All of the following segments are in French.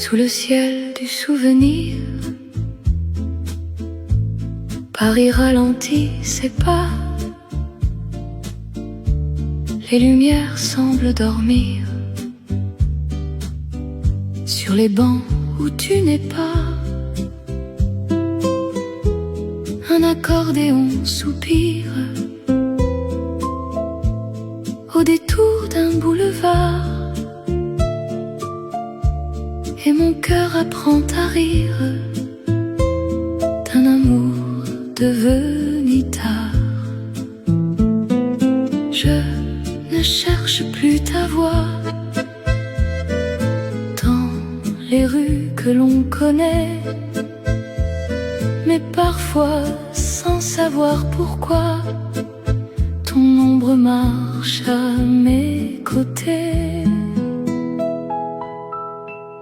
Sous le ciel du souvenir, Paris ralentit ses pas. Les lumières semblent dormir sur les bancs où tu n'es pas. Un accordéon soupire au détour d'un boulevard, et mon cœur apprend à rire d'un amour devenu tard. Je ne cherche plus ta voix dans les rues que l'on connaît, mais parfois sans savoir pourquoi ton ombre marche à mes côtés.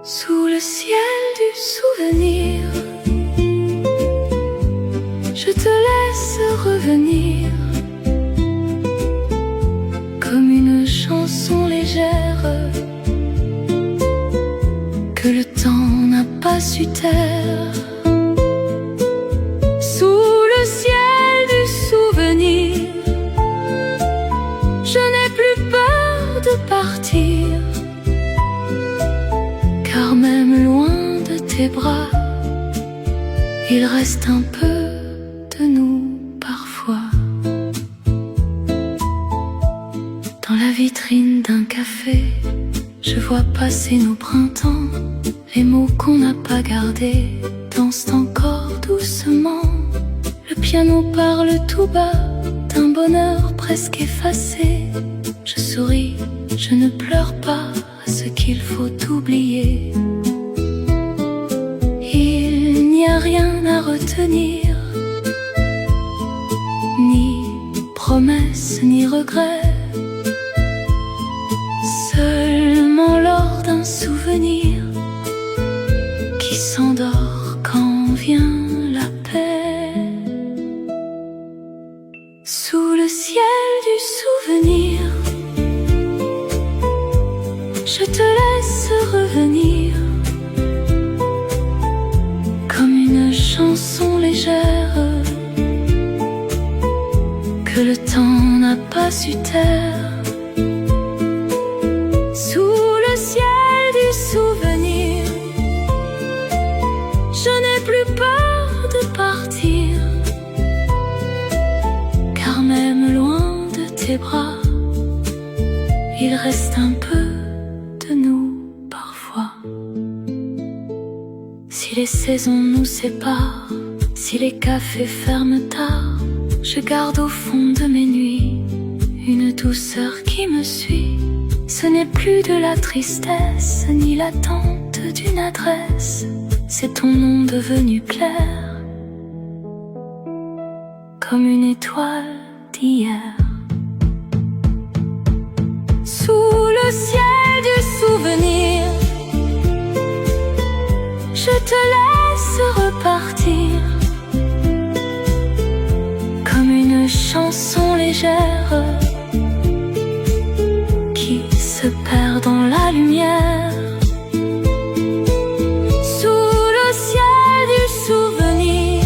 Sous le ciel du souvenir, je te laisse revenir comme une chanson légère que le temps n'a pas su taire. Sous le ciel du souvenir, je n'ai plus peur de partir, car même loin de tes bras, il reste un peu de nous parfois. Dans la vitrine d'un café, je vois passer nos printemps. Les mots qu'on n'a pas gardés dansent encore doucement. Le piano parle tout bas d'un bonheur presque effacé. Je souris, je ne pleure pas à ce qu'il faut oublier. Il n'y a rien à retenir, ni promesses ni regrets, seulement lors d'un souvenir qui s'endort quand vient la paix. Sous le ciel du souvenir, je te laisse revenir comme une chanson légère que le temps n'a pas su taire. Sous le ciel du souvenir, je n'ai plus peur de partir, car même loin de tes bras, il reste un peu de nous parfois. Si les saisons nous séparent, si les cafés ferment tard, je garde au fond de mes nuits une douceur qui me suit. Ce n'est plus de la tristesse, ni l'attente d'une adresse, c'est ton nom devenu clair, comme une étoile d'hier. Sous le ciel du souvenir, je te laisse repartir comme une chanson légère qui se perd dans la lumière. Sous le ciel du souvenir,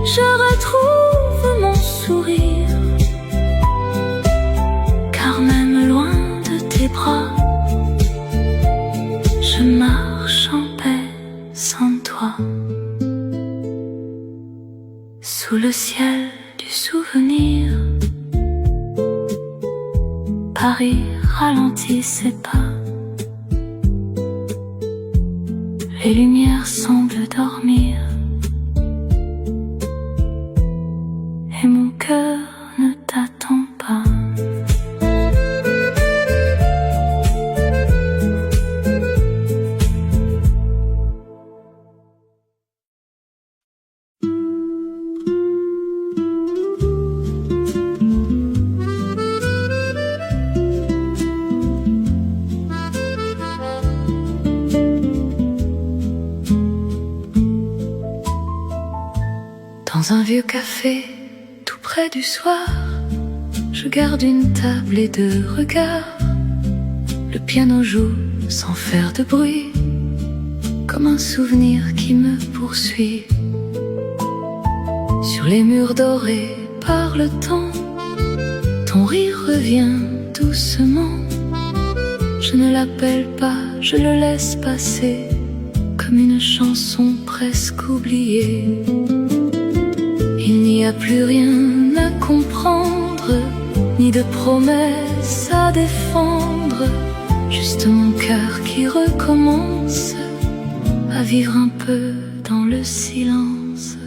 je retrouve mon sourire, car même loin de tes bras, je marche en paix sans toi. Sous le ciel du souvenir, Paris ralentit ses pas. Les lumières semblent dormir, et mon cœur ne t'attend pas. Dans un vieux café, tout près du soir, je garde une table et deux regards. Le piano joue sans faire de bruit, comme un souvenir qui me poursuit. Sur les murs dorés par le temps, ton rire revient doucement. Je ne l'appelle pas, je le laisse passer, comme une chanson presque oubliée. Il n'y a plus rien à comprendre, ni de promesses à défendre, juste mon cœur qui recommence à vivre un peu dans le silence.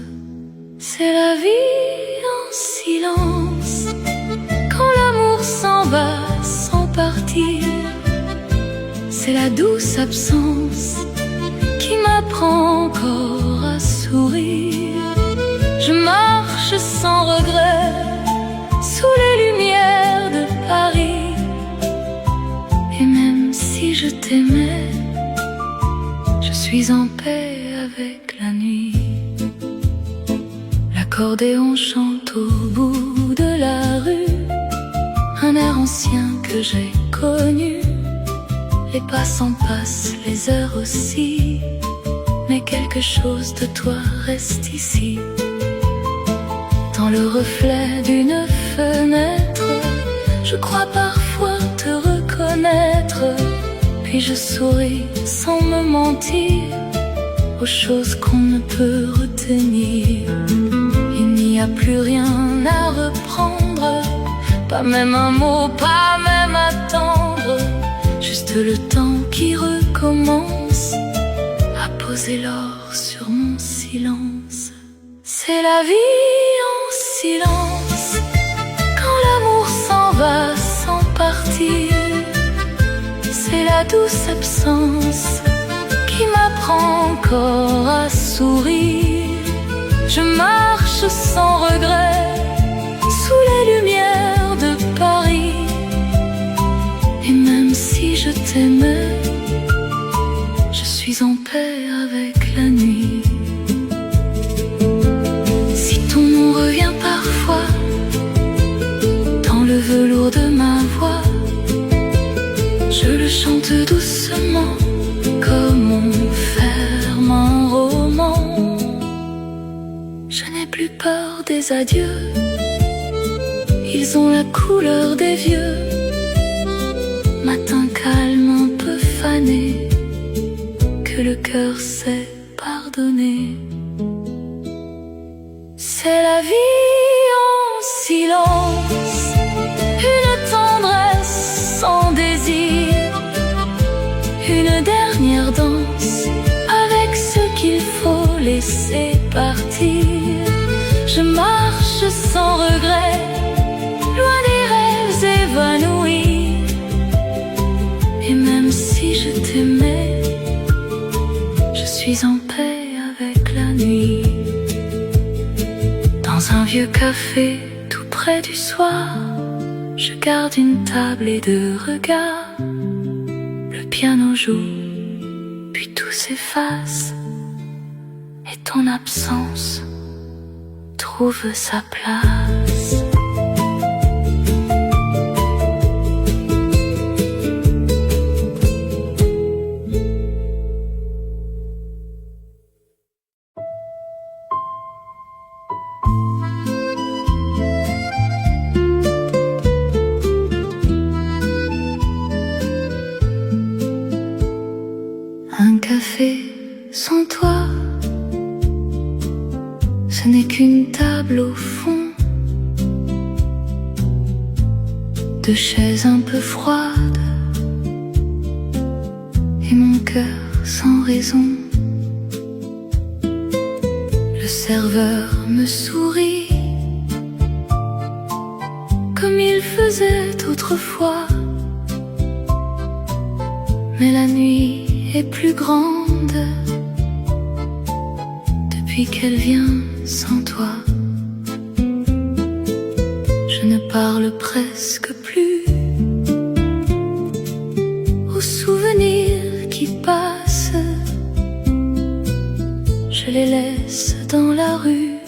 C'est la vie en silence, quand l'amour s'en va sans partir. C'est la douce absence qui m'apprend encore à sourire. Je marche sans regret sous les lumières de Paris. Et même si je t'aimais, je suis en paix avec la nuit. L'accordéon chante au bout de la rue, un air ancien que j'ai connu. Les passants passent, les heures aussi, mais quelque chose de toi reste ici. Dans le reflet d'une fenêtre, je crois parfois te reconnaître. Puis je souris sans me mentir aux choses qu'on ne peut retenir. Il n'y a plus rien à reprendre, pas même un mot, pas même attendre. Juste le temps qui recommence à poser l'or sur mon silence. C'est la vie en silence, quand l'amour s'en va sans partir. C'est la douce absence qui m'apprend encore à sourire. Je marche sans regret sous les lumières de Paris. Et même si je t'aimais, je suis en paix avec la nuit. Si ton nom revient parfois dans le velours de ma voix, je le chante doucement comme on ferme un roman. Je n'ai plus peur des adieux, ils ont la couleur des vieux. Matin calme, un peu fané, que le cœur sait pardonner. C'est la vie en silence, une tendresse sans désir, une dernière danse avec ce qu'il faut laisser partir. Je marche sans regret, loin des rêves évanouis. Et même si je t'aimais, je suis en paix avec la nuit. Dans un vieux café tout près du soir, je garde une table et deux regards. Le piano joue, puis tout s'efface, et ton absence trouve sa place. Un café sans toi, ce n'est qu'une table au fond, deux chaises un peu froides, et mon cœur sans raison. Le serveur me sourit, comme il faisait autrefois, mais la nuit est plus grande depuis qu'elle vient sans toi. Je ne parle presque plus aux souvenirs qui passent, je les laisse dans la rue,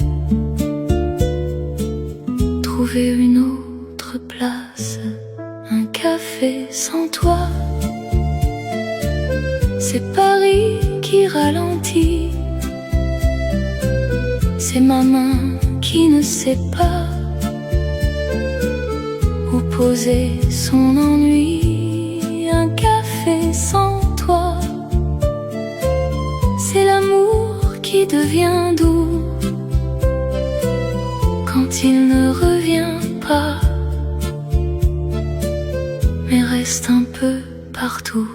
trouver une autre place. Un café sans toi, c'est Paris qui ralentit, c'est ma main qui ne sait pas où poser son ennui. Un café sans toi, c'est l'amour qui devient doux quand il ne revient pas, mais reste un peu partout.